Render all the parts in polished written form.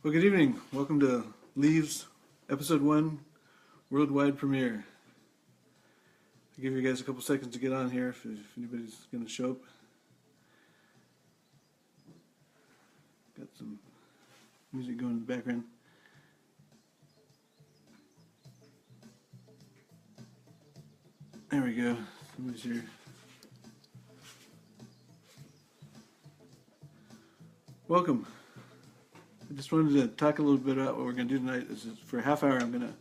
Well, good evening. Welcome to Leaves, Episode 1, Worldwide Premiere. I'll give you guys a couple seconds to get on here if anybody's going to show up. Got some music going in the background. There we go. Somebody's here. Welcome. I just wanted to talk a little bit about what we're going to do tonight. For a half hour, I'm going to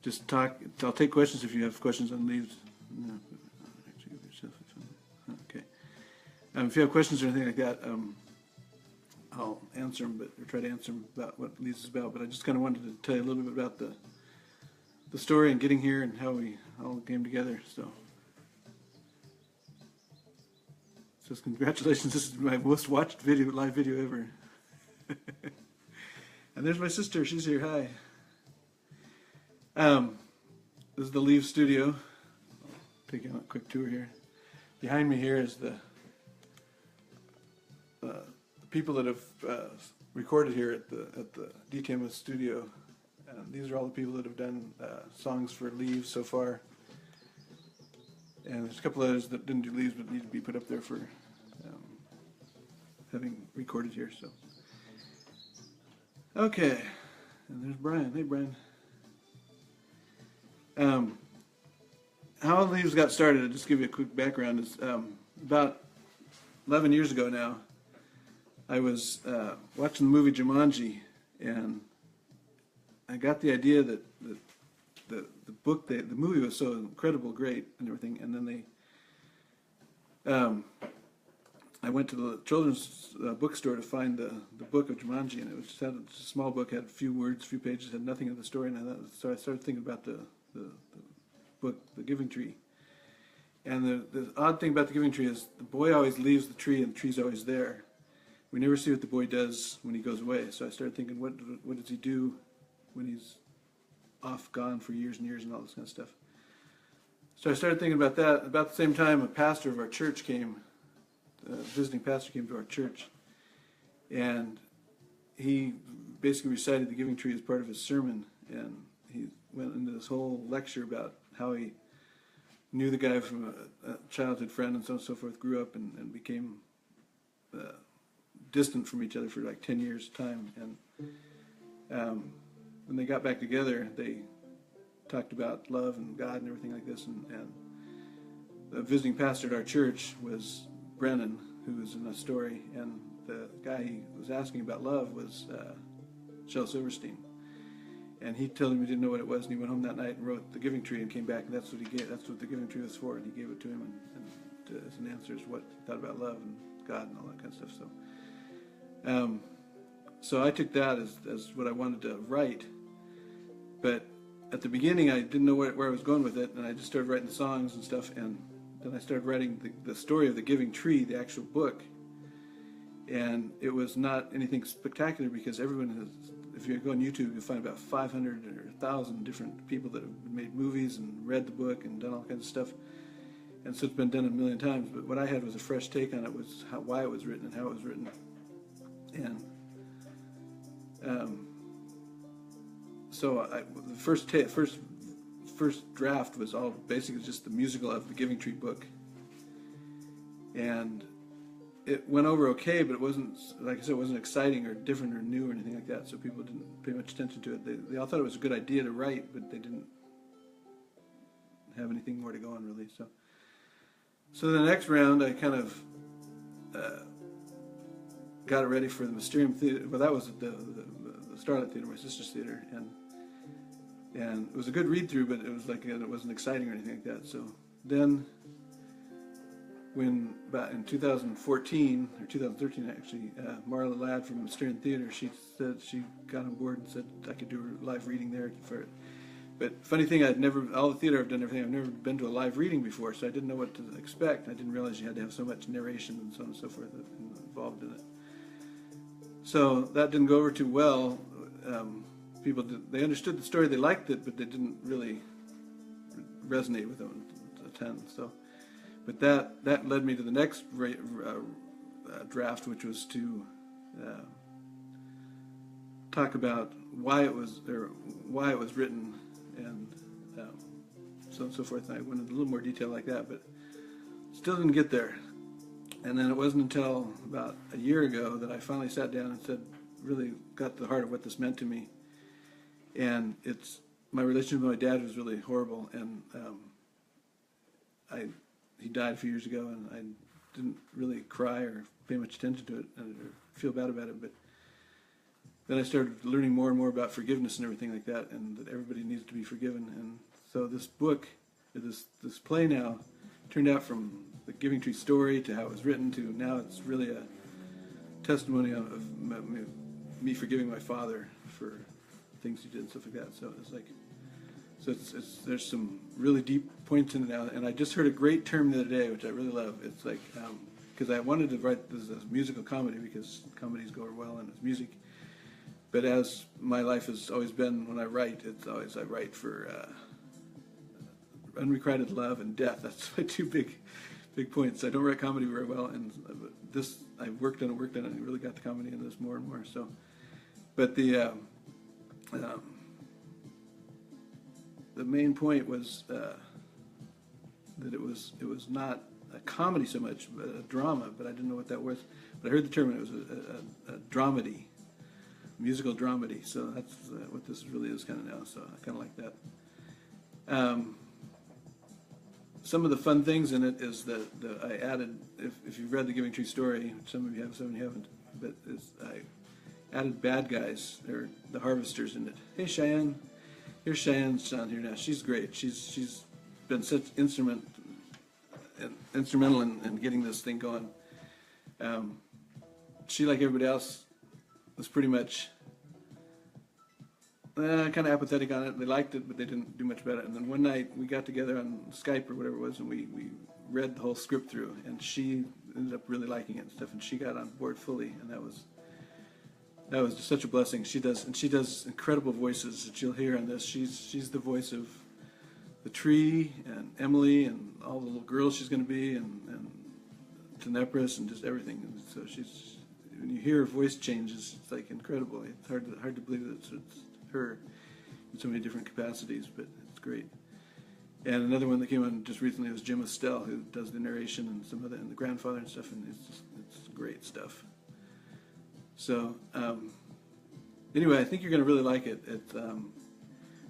just talk. I'll take questions if you have questions on Leaves. No, okay. If you have questions or anything like that, I'll answer them, or try to answer them about what Leaves is about. But I just kind of wanted to tell you a little bit about the story and getting here and how we all came together. So, it says congratulations. This is my most watched live video ever. And there's my sister. She's here. Hi. This is the Leaves studio. I'll take you on a quick tour here. Behind me here is the people that have recorded here at the DTM studio. These are all the people that have done songs for Leaves so far. And there's a couple others that didn't do Leaves but need to be put up there for having recorded here. So. Okay, and there's Brian. Hey, Brian. How Leaves got started, I'll just give you a quick background. Is about 11 years ago now, I was watching the movie Jumanji, and I got the idea that the movie was so incredible, great, and everything, and then I went to the children's bookstore to find the book of Jumanji, and it was just had a small book, had a few words, a few pages, had nothing of the story, and so I started thinking about the book, The Giving Tree. And the odd thing about The Giving Tree is the boy always leaves the tree, and the tree's always there. We never see what the boy does when he goes away. So I started thinking, what does he do when he's gone for years and years and all this kind of stuff. So I started thinking about that. About the same time, a pastor of our church came. A visiting pastor came to our church, and he basically recited the Giving Tree as part of his sermon, and he went into this whole lecture about how he knew the guy from a childhood friend and so on and so forth, grew up and became distant from each other for like 10 years' time, and when they got back together, they talked about love and God and everything like this, and the visiting pastor at our church was Brennan, who was in the story, and the guy he was asking about love was Shel Silverstein. And he told him he didn't know what it was, and he went home that night and wrote The Giving Tree and came back, and that's what he gave. That's what The Giving Tree was for, and he gave it to him, and as an answer is what he thought about love and God and all that kind of stuff. So I took that as what I wanted to write, but at the beginning I didn't know where I was going with it, and I just started writing the songs and stuff, and then I started writing the story of The Giving Tree, the actual book, and it was not anything spectacular because everyone has, if you go on YouTube, you'll find about 500 or 1,000 different people that have made movies and read the book and done all kinds of stuff, and so it's been done a million times, but what I had was a fresh take on it, was why it was written and how it was written, and so the first draft was all basically just the musical of the Giving Tree book, and it went over okay, but it wasn't, like I said, it wasn't exciting or different or new or anything like that, so people didn't pay much attention to it. They all thought it was a good idea to write, but they didn't have anything more to go on, really. So the next round, I kind of got it ready for the Mysterium Theater. Well, that was the Starlight Theater, my sister's theater, and it was a good read-through, but it was like it wasn't exciting or anything like that. So then, when about in 2014 or 2013 actually, Marla Ladd from Mysterium Theater, she said she got on board and said I could do a live reading there for it. But funny thing, all the theater I've done, everything, I've never been to a live reading before, so I didn't know what to expect. I didn't realize you had to have so much narration and so on and so forth involved in it. So that didn't go over too well. People they understood the story, they liked it, but they didn't really resonate with them a ton. So, but that led me to the next draft, which was to talk about why it was written, and so on and so forth. And I went into a little more detail like that, but still didn't get there. And then it wasn't until about a year ago that I finally sat down and said, really got to the heart of what this meant to me. And it's my relationship with my dad was really horrible, and he died a few years ago, and I didn't really cry or pay much attention to it or feel bad about it. But then I started learning more and more about forgiveness and everything like that, and that everybody needs to be forgiven. And so this book, this play now, turned out from the Giving Tree story to how it was written to now it's really a testimony of me forgiving my father for things he did and stuff like that. So it's like, there's some really deep points in it now. And I just heard a great term the other day, which I really love. It's like, because I wanted to write this as a musical comedy because comedies go well and it's music. But as my life has always been when I write, it's always I write for unrequited love and death. That's my two big points. I don't write comedy very well, and this I worked on it, and really got the comedy in this more and more. So, but the main point was that it was not a comedy so much, but a drama. But I didn't know what that was. But I heard the term, and it was a dramedy, musical dramedy. So that's what this really is kind of now. So I kind of like that. Some of the fun things in it is that I added, if you've read the Giving Tree story, some of you have, some of you haven't, but I added bad guys, or the harvesters in it. Hey Cheyenne, here's Cheyenne's down here now. She's great. She's been such instrumental in getting this thing going. She, like everybody else, was pretty much kind of apathetic on it. They liked it, but they didn't do much about it. And then one night we got together on Skype or whatever it was, and we read the whole script through, and she ended up really liking it and stuff, and she got on board fully, and that was just such a blessing. She does incredible voices that you'll hear on this. She's the voice of the tree and Emily and all the little girls she's going to be, and Tenepris and just everything. And so when you hear her voice changes, it's like incredible. It's hard to believe that it's her in so many different capacities, but it's great. And another one that came on just recently was Jim Estelle, who does the narration and some other, and the grandfather and stuff, and it's great stuff. So anyway, I think you're going to really like it.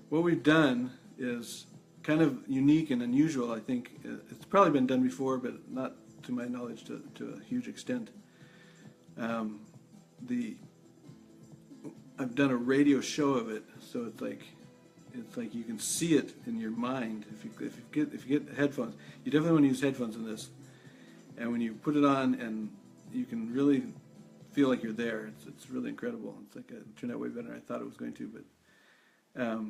What we've done is kind of unique and unusual. I think it's probably been done before, but not to my knowledge to a huge extent. I've done a radio show of it, so it's like you can see it in your mind. If you get headphones, you definitely want to use headphones in this. And when you put it on, and you can really feel like you're there. It's really incredible. It's like it turned out way better than I thought it was going to. But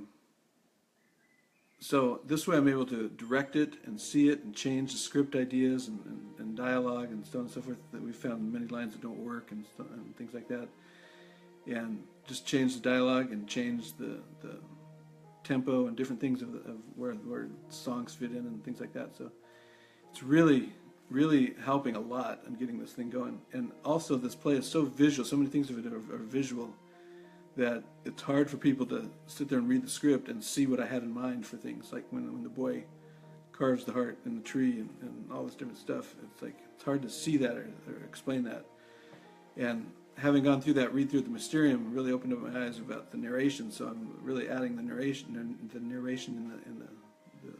so this way I'm able to direct it and see it and change the script ideas and dialogue and so on and so forth, that we've found many lines that don't work and things like that. And just change the dialogue and change the tempo and different things of where songs fit in and things like that. So it's really helping a lot on getting this thing going. And also this play is so visual, so many things of it are visual, that it's hard for people to sit there and read the script and see what I had in mind for things. Like when the boy carves the heart in the tree and all this different stuff, it's hard to see that or explain that. And having gone through that, read through the Mysterium, really opened up my eyes about the narration. So I'm really adding the narration in the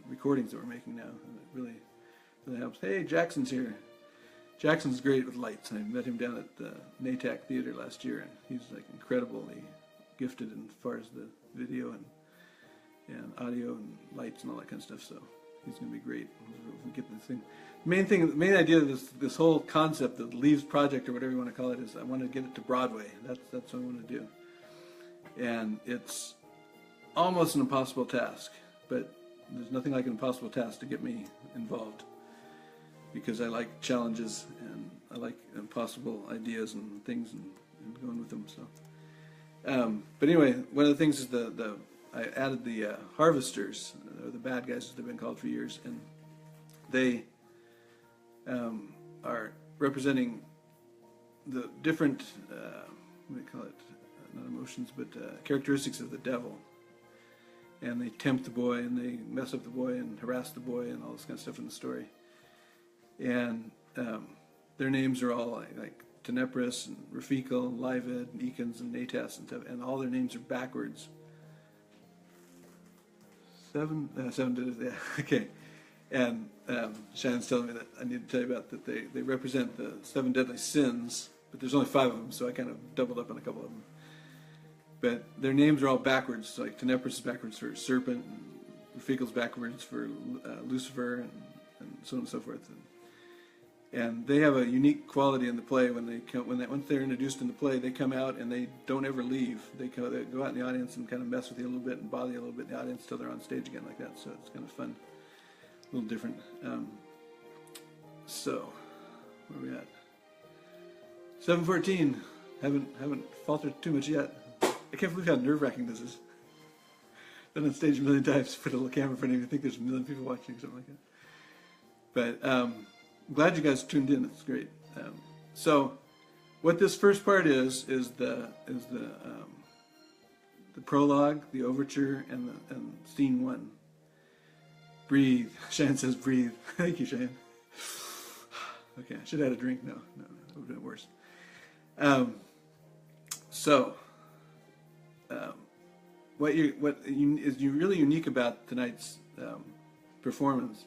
recordings that we're making now, and it really helps. Hey, Jackson's here. Jackson's great with lights. I met him down at the NATAC Theater last year, and he's like incredibly gifted as far as the video and audio and lights and all that kind of stuff. So he's going to be great if we get this thing. The main idea of this whole concept, the Leaves Project or whatever you want to call it, is I want to get it to Broadway. That's what I want to do. And it's almost an impossible task, but there's nothing like an impossible task to get me involved, because I like challenges and I like impossible ideas and things and going with them. So, but anyway, one of the things is I added the harvesters, or the bad guys as they've been called for years, and they are representing the different what do you call it, not emotions, but characteristics of the devil. And they tempt the boy, and they mess up the boy, and harass the boy, and all this kind of stuff in the story. And their names are all like Tenepris, and Rafiqal, and Livad, and Ekans, and Natas, and stuff, and all their names are backwards. Seven did it, yeah, okay. And Shannon's telling me that I need to tell you about that they represent the 7 deadly sins, but there's only 5 of them, so I kind of doubled up on a couple of them. But their names are all backwards. So like Tenepris is backwards for serpent, and Rafiqal's backwards for Lucifer, and so on and so forth. And they have a unique quality in the play once they're introduced in the play, they come out and they don't ever leave. They go out in the audience and kind of mess with you a little bit and bother you a little bit in the audience until they're on stage again like that. So it's kind of fun, a little different. So where are we at? 7:14. Haven't faltered too much yet. I can't believe how nerve-wracking this is. Been on stage a million times, put a little camera in front of you, think there's a million people watching, something like that. But I'm glad you guys tuned in. It's great. So, what this first part is the prologue, the overture, and scene 1. Breathe. Cheyenne says breathe. Thank you, Cheyenne. Okay, I should have had a drink. No, that would have been worse. What is really unique about tonight's performance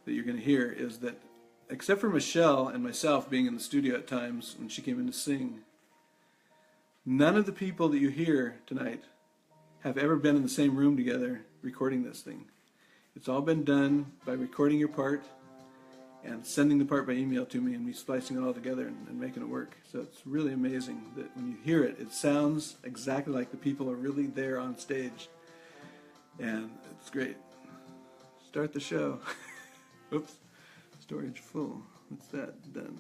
that you're going to hear is that, except for Michelle and myself being in the studio at times when she came in to sing, none of the people that you hear tonight have ever been in the same room together recording this thing. It's all been done by recording your part and sending the part by email to me and me splicing it all together and making it work. So it's really amazing that when you hear it, it sounds exactly like the people are really there on stage. And it's great. Start the show. Oops. Storage full. What's that? Done.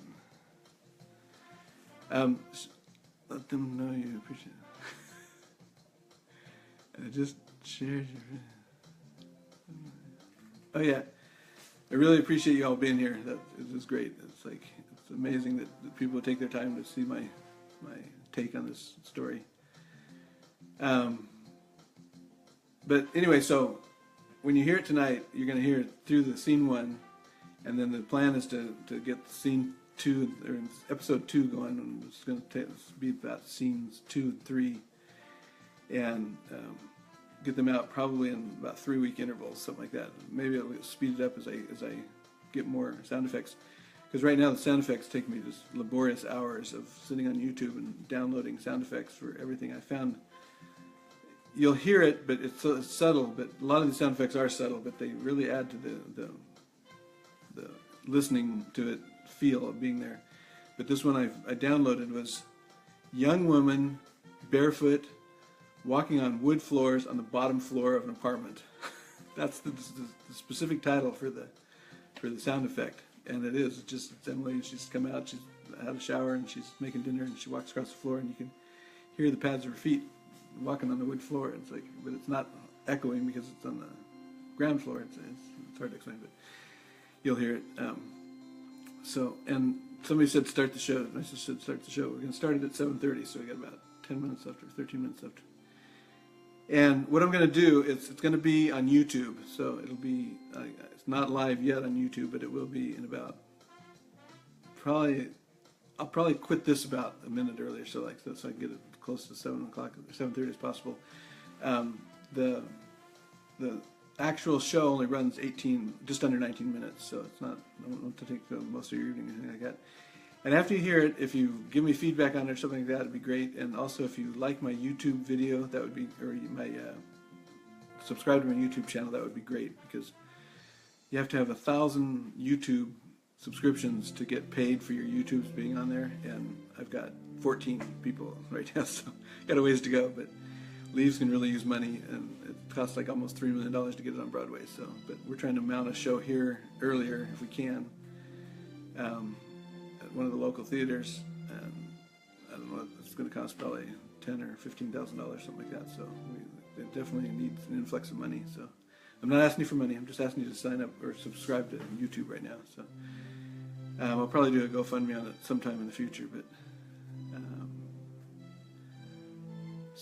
Let them know you appreciate it. I just shared your... Oh yeah. I really appreciate you all being here. That is great. It's amazing that people would take their time to see my take on this story. But anyway, so when you hear it tonight, you're going to hear it through the scene 1, and then the plan is to get scene 2 or episode 2 going. And it's going to be about scenes 2 and 3, and get them out probably in about 3-week intervals, something like that. Maybe I'll speed it up as I get more sound effects. Because right now the sound effects take me just laborious hours of sitting on YouTube and downloading sound effects for everything I found. You'll hear it, but it's subtle. But a lot of the sound effects are subtle, but they really add to the listening to it feel of being there. But this one I downloaded was young woman, barefoot, walking on wood floors on the bottom floor of an apartment. That's the specific title for the sound effect, and it is. It's Emily. She's come out. She's had a shower and she's making dinner, and she walks across the floor, and you can hear the pads of her feet walking on the wood floor. It's like, but it's not echoing because it's on the ground floor. It's hard to explain, but you'll hear it. And somebody said start the show. I just said start the show. We're going to start it at 7:30, so we got about 10 minutes left or 13 minutes left. And what I'm going to do, it's going to be on YouTube, so it'll be, it's not live yet on YouTube, but it will be in about, I'll probably quit this about a minute earlier, so I can get it close to 7 o'clock, 7:30 as possible. The actual show only runs just under 19 minutes, so it's not, I don't want to take most of your evening or anything like that. And after you hear it, if you give me feedback on it or something like that, it'd be great. And also, if you like my YouTube video, that would be, or my subscribe to my YouTube channel, that would be great, because you have to have 1,000 YouTube subscriptions to get paid for your YouTubes being on there, and I've got 14 people right now, so got a ways to go. But Leaves can really use money, and it costs like almost $3 million to get it on Broadway. So, but we're trying to mount a show here earlier if we can. One of the local theaters, and I don't know, it's going to cost probably $10,000 or $15,000, something like that. So we definitely need an influx of money. So I'm not asking you for money. I'm just asking you to sign up or subscribe to YouTube right now. So I'll probably do a GoFundMe on it sometime in the future. But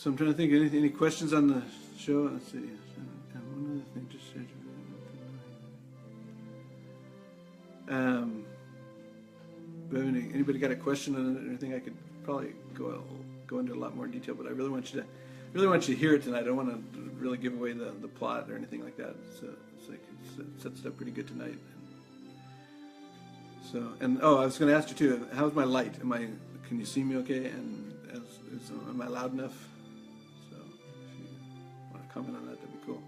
So I'm trying to think, any questions on the show? Let's see. One other thing, just but anybody got a question on it or anything? I could probably go into a lot more detail, but I really want you to hear it tonight. I don't want to really give away the plot or anything like that. So it sets it up pretty good tonight. And I was going to ask you too. How's my light? Can you see me okay? And am I loud enough? So if you want to comment on that, that'd be cool.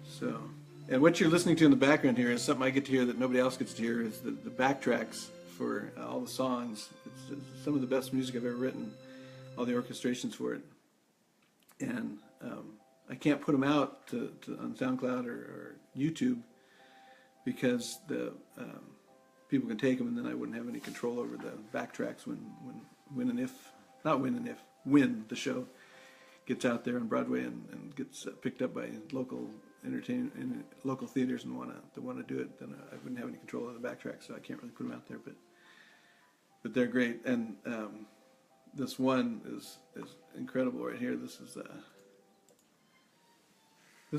So, and what you're listening to in the background here is something I get to hear that nobody else gets to hear. Is the backtracks for all the songs. It's some of the best music I've ever written. All the orchestrations for it, and I can't put them out on SoundCloud or YouTube because the people can take them, and then I wouldn't have any control over the backtracks when the show gets out there on Broadway and gets picked up by local local theaters and want to do it. Then I wouldn't have any control of the backtracks, so I can't really put them out there. But they're great, and this one is incredible right here. This is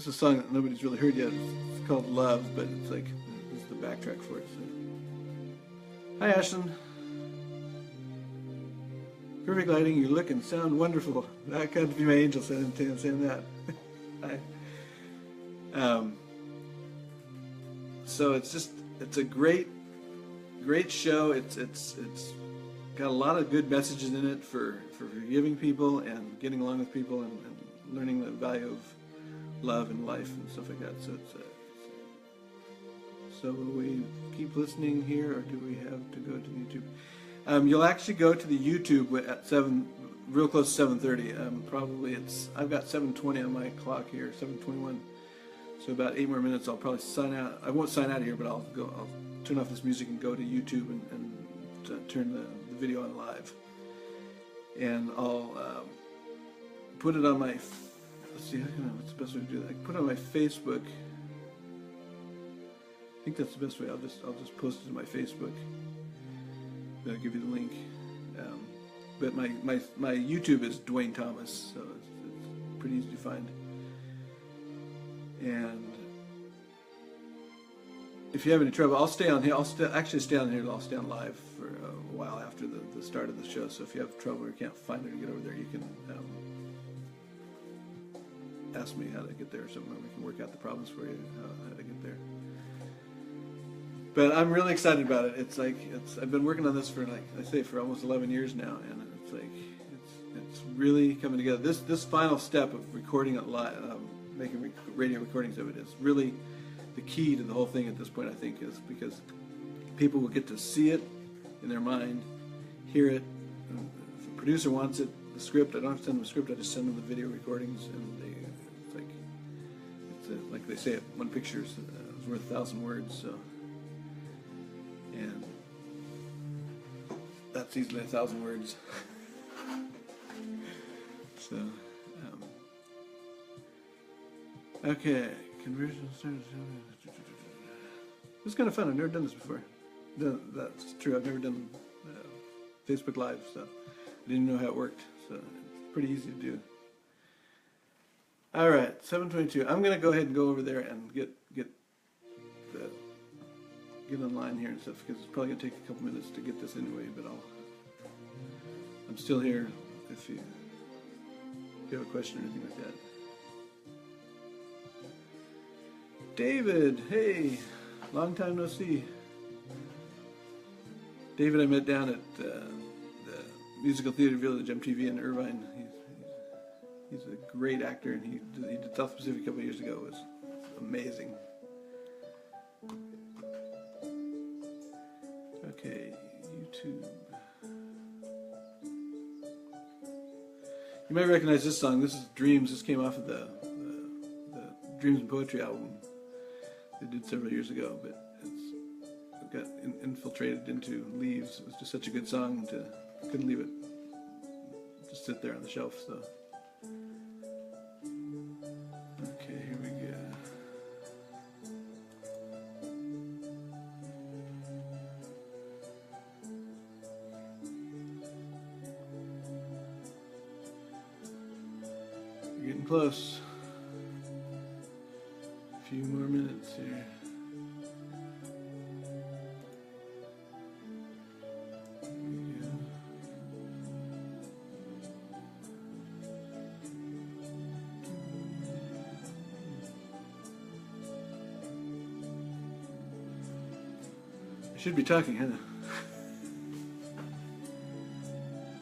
a song that nobody's really heard yet. It's called Love, but it's like this is the backtrack for it. So. Hi, Ashton. Perfect lighting. You look and sound wonderful. That could be my angel saying that. Hi. So it's a great show. It's got a lot of good messages in it for forgiving people and getting along with people and learning the value of love and life and stuff like that. So will we keep listening here, or do we have to go to YouTube? You'll actually go to the YouTube at 7, real close to 7:30. Probably I've got 7:20 on my clock here, 7:21. So about 8 more minutes. I'll probably sign out. I won't sign out of here, but I'll turn off this music and go to YouTube and turn the video on live. And I'll put it on my. Let's see. What's the best way to do that? I can put it on my Facebook. I think that's the best way. I'll just post it to my Facebook. Then I'll give you the link. But my YouTube is Duane Thomas, so it's pretty easy to find. And if you have any trouble, I'll stay on here. Actually stay on here. I'll stay on live for a while after the start of the show. So if you have trouble or you can't find it or get over there, you can ask me how to get there or something. We can work out the problems for you, how to get there. But I'm really excited about it. I've been working on this for for almost 11 years now, and it's really coming together. This final step of recording it live, making radio recordings of it is really the key to the whole thing at this point. I think is because people will get to see it in their mind, hear it. If a producer wants it, the script. I don't have to send them a script. I just send them the video recordings, and it's like they say, one picture is worth 1,000 words. So. And that's easily 1,000 words. So, okay, conversion started. It's kind of fun. I've never done this before. That's true. I've never done Facebook Live, so I didn't know how it worked. So it's pretty easy to do. All right, 7:22. I'm gonna go ahead and go over there and get online here and stuff, because it's probably gonna take a couple minutes to get this anyway. But I'm still here if you have a question or anything like that. David, hey, long time no see. David, I met down at the Musical Theater Village MTV in Irvine. He's a great actor, and he did South Pacific a couple of years ago. It was amazing. Okay, YouTube. You might recognize this song. This is Dreams. This came off of the Dreams and Poetry album they did several years ago, but it got infiltrated into Leaves. It was just such a good song couldn't leave it just sit there on the shelf. So okay, here we go. getting close. A few more minutes here. I should be talking, huh?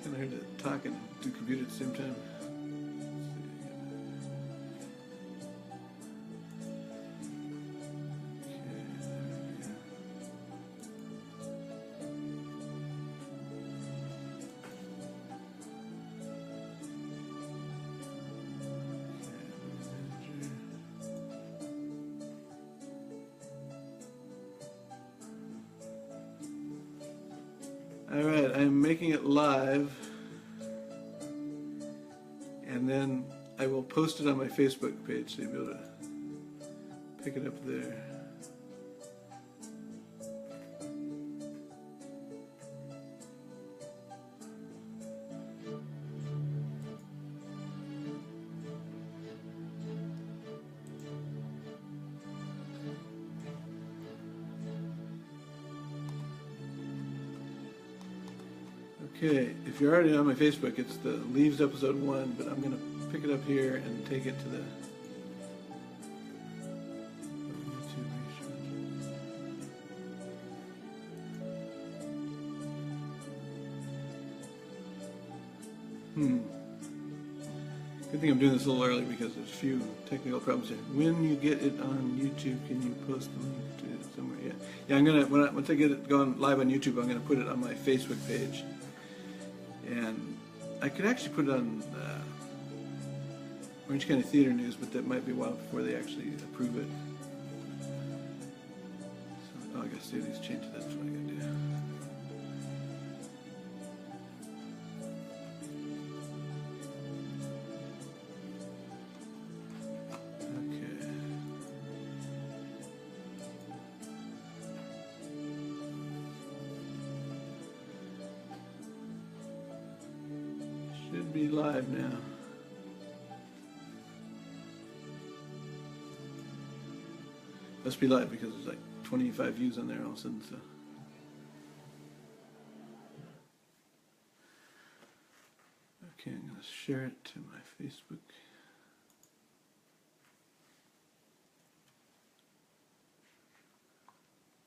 Kind of hard to talk and do computer at the same time. Alright, I'm making it live, and then I will post it on my Facebook page so you'll be able to pick it up there. Okay, if you're already on my Facebook, it's the Leaves episode 1, but I'm going to pick it up here and take it to the Good thing I'm doing this a little early because there's a few technical problems here. When you get it on YouTube, can you post the link to it somewhere? Yeah. I'm gonna once I get it going live on YouTube, I'm gonna put it on my Facebook page, and I could actually put it on Orange County Theater News, but that might be a while before they actually approve it. So, I gotta see these changes. That's what I gotta do. Should be live now. Must be live because there's like 25 views on there all of a sudden. So. Okay, I'm going to share it to my Facebook.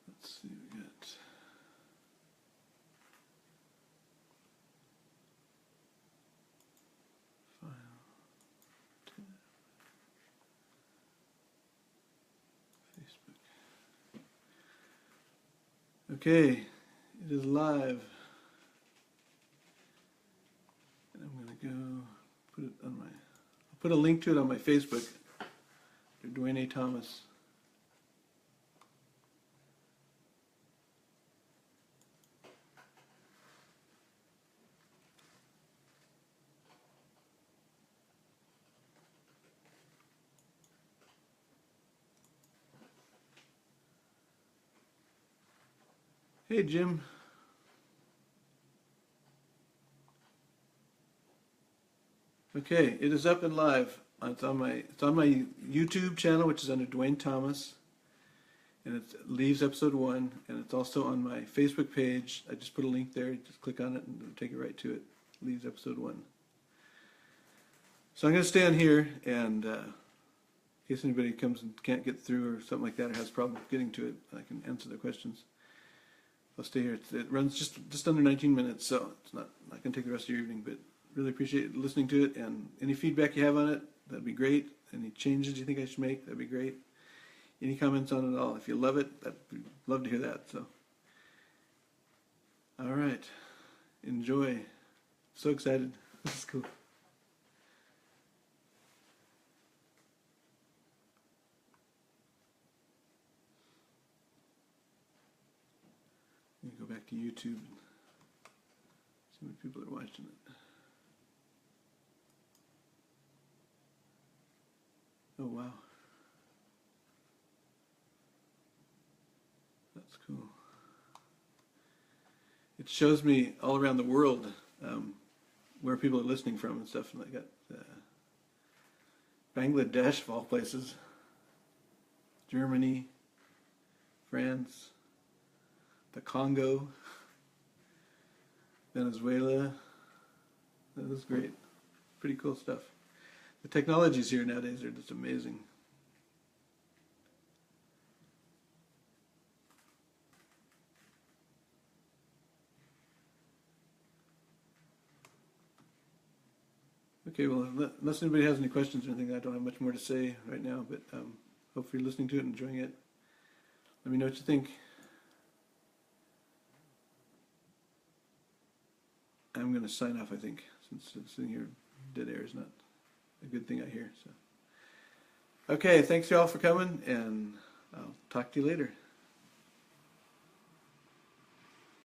Let's see, we got. Okay, it is live, and I'm going to go put it on my, I'll put a link to it on my Facebook, Duane A. Thomas. Hey Jim. Okay, it is up and live. It's on my YouTube channel, which is under Duane Thomas, and it leaves episode 1, and it's also on my Facebook page. I just put a link there. Just click on it and it'll take you right to it. Leaves episode 1. So I'm going to stay on here, and in case anybody comes and can't get through or something like that, or has problems getting to it, I can answer their questions. I'll stay here. It runs just under 19 minutes, so it's not going to take the rest of your evening, but really appreciate listening to it, and any feedback you have on it, that'd be great. Any changes you think I should make, that'd be great. Any comments on it at all? If you love it, I'd love to hear that. So, all right, enjoy. So excited. This is cool. I'm gonna go back to YouTube and see how many people are watching it. Oh wow, that's cool. It shows me all around the world where people are listening from and stuff, and I got Bangladesh, of all places, Germany, France, the Congo, Venezuela. That was great. Pretty cool stuff. The technologies here nowadays are just amazing. Okay, well, unless anybody has any questions or anything, I don't have much more to say right now, but hope you're listening to it and enjoying it. Let me know what you think. I'm going to sign off, I think, since sitting here dead air is not a good thing I hear. So, okay, thanks y'all for coming, and I'll talk to you later.